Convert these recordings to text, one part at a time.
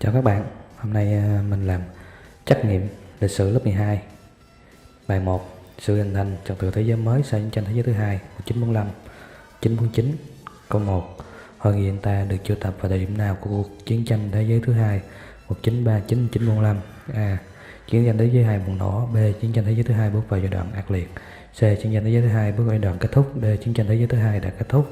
Chào các bạn, hôm nay mình làm trắc nghiệm lịch sử lớp 12. Bài 1, sự hình thành trật tự thế giới mới sau chiến tranh thế giới thứ hai 1945-1949. Câu 1, hội nghị ENTA được triệu tập vào thời điểm nào của cuộc chiến tranh thế giới thứ hai 1939-1945? A. Chiến tranh thế giới thứ hai bùng nổ. B. Chiến tranh thế giới thứ hai bước vào giai đoạn ác liệt. C. Chiến tranh thế giới thứ hai bước vào giai đoạn kết thúc. D. Chiến tranh thế giới thứ hai đã kết thúc.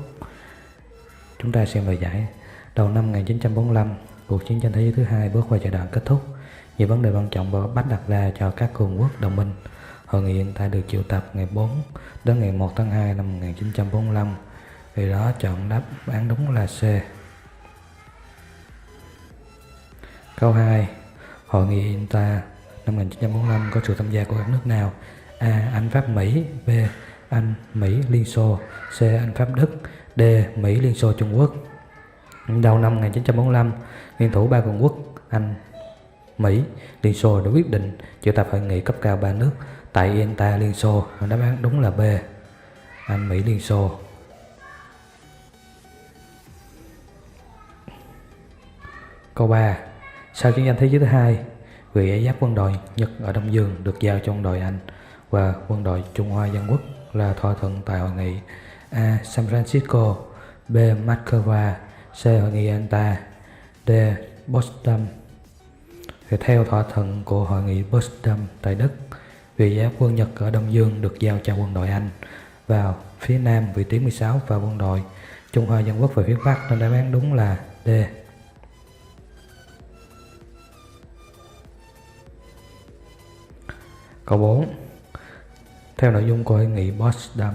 Chúng ta xem lời giải. Đầu năm 1945, cuộc chiến tranh thế giới thứ hai bước vào giai đoạn kết thúc. Nhiều vấn đề quan trọng và bắt đặt ra cho các cường quốc đồng minh. Hội nghị ENTA được triệu tập ngày 4 đến ngày 1 tháng 2 năm 1945. Vì đó chọn đáp án đúng là C. Câu 2. Hội nghị ENTA năm 1945 có sự tham gia của các nước nào? A. Anh, Pháp, Mỹ. B. Anh, Mỹ, Liên Xô. C. Anh, Pháp, Đức. D. Mỹ, Liên Xô, Trung Quốc. Đầu năm 1945, nguyên thủ ba cường quốc Anh, Mỹ, Liên Xô đã quyết định triệu tập hội nghị cấp cao ba nước tại ENTA, Liên Xô. Đáp án đúng là B. Anh, Mỹ, Liên Xô. Câu 3. Sau chiến tranh thế giới thứ hai, vị ấy giáp quân đội Nhật ở Đông Dương được giao cho quân đội Anh và quân đội Trung Hoa Dân Quốc là thỏa thuận tại hội nghị. A. San Francisco. B. Moscow. C. Hội nghị ENTA. D. Potsdam. Theo thỏa thuận của hội nghị Potsdam tại Đức, vị giáp quân Nhật ở Đông Dương được giao cho quân đội Anh vào phía Nam vị tuyến 16 và quân đội Trung Hoa Dân Quốc về phía Bắc, nên đáp án đúng là D. Câu 4. Theo nội dung của hội nghị Potsdam,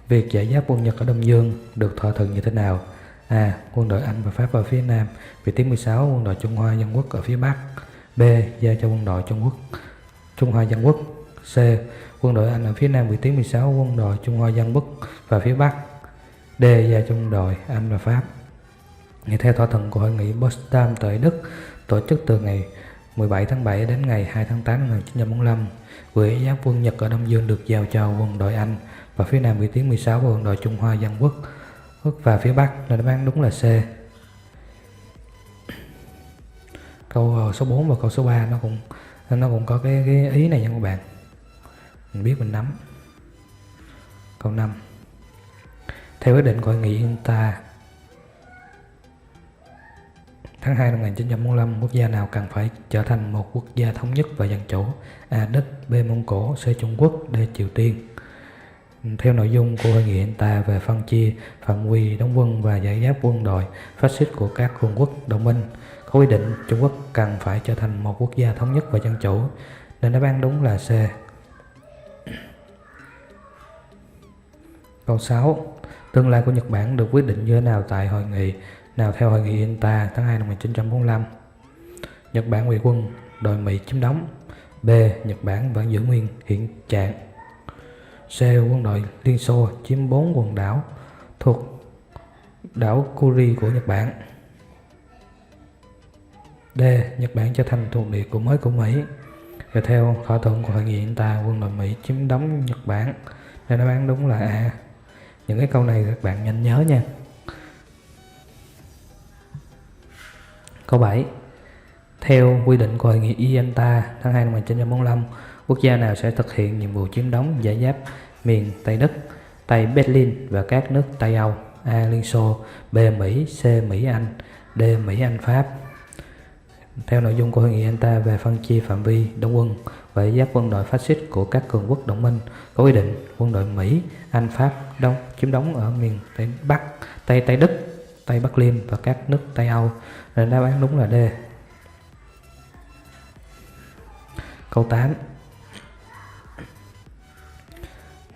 việc giải giáp quân Nhật ở Đông Dương được thỏa thuận như thế nào? A. Quân đội Anh và Pháp ở phía Nam, vị tuyến 16, quân đội Trung Hoa Dân Quốc ở phía Bắc. B. Giao cho quân đội Trung Hoa Dân Quốc. C. Quân đội Anh ở phía Nam vị tuyến 16, quân đội Trung Hoa Dân Quốc và phía Bắc. D. Giao cho quân đội Anh và Pháp. Theo thỏa thuận của hội nghị Potsdam tại Đức tổ chức từ ngày 17 tháng 7 đến ngày 2 tháng 8 năm 1945, vị giáp quân Nhật ở Đông Dương được giao cho quân đội Anh và phía Nam vị tuyến 16 và quân đội Trung Hoa Dân Quốc và phía Bắc, nên đáp án đúng là C. Câu số 4 và câu số 3 nó cũng có cái ý này nha các bạn. Mình biết mình nắm. Câu 5. Theo quyết định của hội nghị ENTA tháng 2 năm 1945, quốc gia nào cần phải trở thành một quốc gia thống nhất và dân chủ? A. Đức. B. Mông Cổ. C. Trung Quốc. D. Triều Tiên. Theo nội dung của hội nghị ENTA về phân chia phạm vi đóng quân và giải giáp quân đội phát xít của các cường quốc đồng minh, có quy định Trung Quốc cần phải trở thành một quốc gia thống nhất và dân chủ, nên đáp án đúng là C. Câu 6. Tương lai của Nhật Bản được quyết định như thế nào tại hội nghị nào theo hội nghị ENTA tháng 2 năm 1945? Nhật Bản bị quân đội Mỹ chiếm đóng. B. Nhật Bản vẫn giữ nguyên hiện trạng. C. Quân đội Liên Xô chiếm 4 quần đảo thuộc đảo Kuri của Nhật Bản. D. Nhật Bản trở thành thuộc địa mới của Mỹ. Và theo thỏa thuận của hội nghị ENTA, quân đội Mỹ chiếm đóng Nhật Bản, nên đáp án đúng là A. Những cái câu này các bạn nhanh nhớ nha. Câu 7. Theo quy định của hội nghị ENTA tháng 2 năm 1945, quốc gia nào sẽ thực hiện nhiệm vụ chiếm đóng giải giáp miền Tây Đức, Tây Berlin và các nước Tây Âu? A. Liên Xô. B. Mỹ. C. Mỹ Anh. D. Mỹ Anh Pháp. Theo nội dung của hội nghị ENTA về phân chia phạm vi đóng quân và giải giáp quân đội phát xít của các cường quốc đồng minh, có quy định quân đội Mỹ, Anh, Pháp chiếm đóng ở miền Tây Bắc, Tây Đức, Tây Berlin và các nước Tây Âu, nên đáp án đúng là D. Câu 8.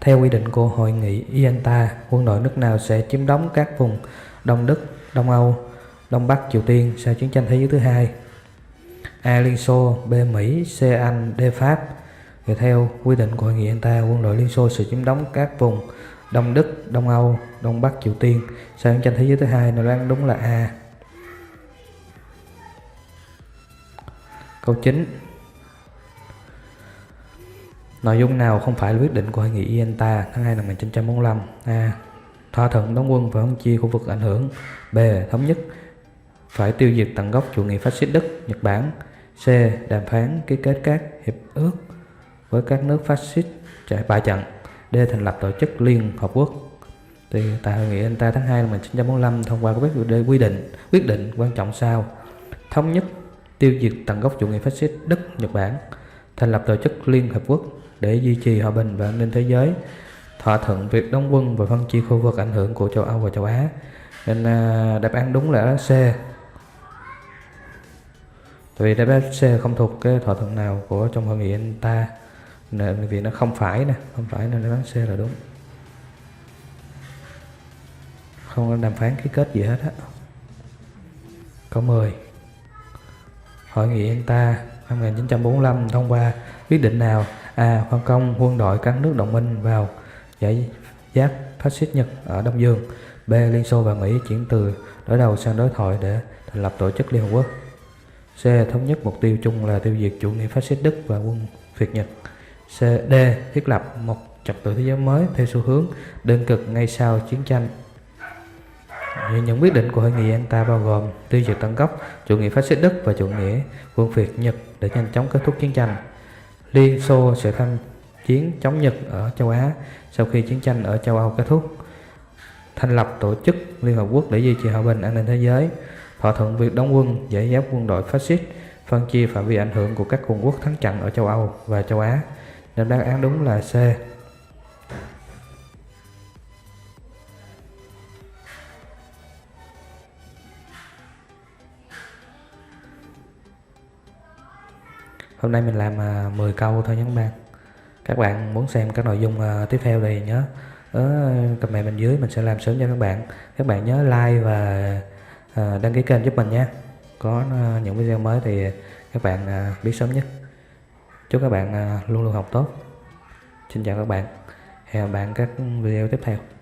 Theo quy định của hội nghị ENTA, quân đội nước nào sẽ chiếm đóng các vùng Đông Đức, Đông Âu, Đông Bắc Triều Tiên sau chiến tranh thế giới thứ hai? A. Liên Xô. B. Mỹ. C. Anh. D. Pháp. Theo quy định của hội nghị ENTA, quân đội Liên Xô sẽ chiếm đóng các vùng Đông Đức, Đông Âu, Đông Bắc Triều Tiên sau chiến tranh thế giới thứ hai, nên đáp án đúng là A. Câu 9. Nội dung nào không phải là quyết định của hội nghị ENTA tháng 2 năm 1945? A. Thỏa thuận đóng quân và phân chia khu vực ảnh hưởng. B. Thống nhất phải tiêu diệt tận gốc chủ nghĩa phát xít Đức, Nhật Bản. C. Đàm phán ký kết các hiệp ước với các nước phát xít bại trận. D. Thành lập tổ chức Liên Hợp Quốc. Thì tại hội nghị Yalta tháng 2 năm 1945 thông qua các quyết định quan trọng sau: thống nhất tiêu diệt tận gốc chủ nghĩa phát xít Đức, Nhật Bản, thành lập tổ chức Liên Hợp Quốc để duy trì hòa bình và an ninh thế giới, thỏa thuận việc đóng quân và phân chia khu vực ảnh hưởng của châu Âu và châu Á. Nên đáp án đúng là C. Tại vì đáp án C không thuộc cái thỏa thuận nào của trong hội nghị Yalta, nên vì nó không phải nên đáp án C là đúng. Không có đàm phán ký kết gì hết á. Câu 10. Hội nghị Yalta năm 1945 thông qua quyết định nào? A. Phân công quân đội các nước đồng minh vào giải giáp phát xít Nhật ở Đông Dương. B. Liên Xô và Mỹ chuyển từ đối đầu sang đối thoại để thành lập tổ chức Liên Hợp Quốc. C. Thống nhất mục tiêu chung là tiêu diệt chủ nghĩa phát xít Đức và quân Việt Nhật. D. Thiết lập một trật tự thế giới mới theo xu hướng đơn cực ngay sau chiến tranh. Những quyết định của hội nghị Yalta bao gồm tiêu diệt tận gốc chủ nghĩa phát xít Đức và chủ nghĩa quân Việt Nhật để nhanh chóng kết thúc chiến tranh. Liên Xô sẽ tham chiến chống Nhật ở châu Á sau khi chiến tranh ở châu Âu kết thúc. Thành lập tổ chức Liên Hợp Quốc để duy trì hòa bình an ninh thế giới. Thỏa thuận việc đóng quân giải giáp quân đội phát xít, phân chia phạm vi ảnh hưởng của các cường quốc thắng trận ở châu Âu và châu Á. Nên đáp án đúng là C. Hôm nay mình làm 10 câu thôi nhé các bạn. Các bạn muốn xem các nội dung tiếp theo thì nhớ comment bên dưới, mình sẽ làm sớm cho các bạn. Các bạn nhớ like và đăng ký kênh giúp mình nhé. Có những video mới thì các bạn biết sớm nhất. Chúc các bạn luôn luôn học tốt. Xin chào các bạn. Hẹn gặp bạn các video tiếp theo.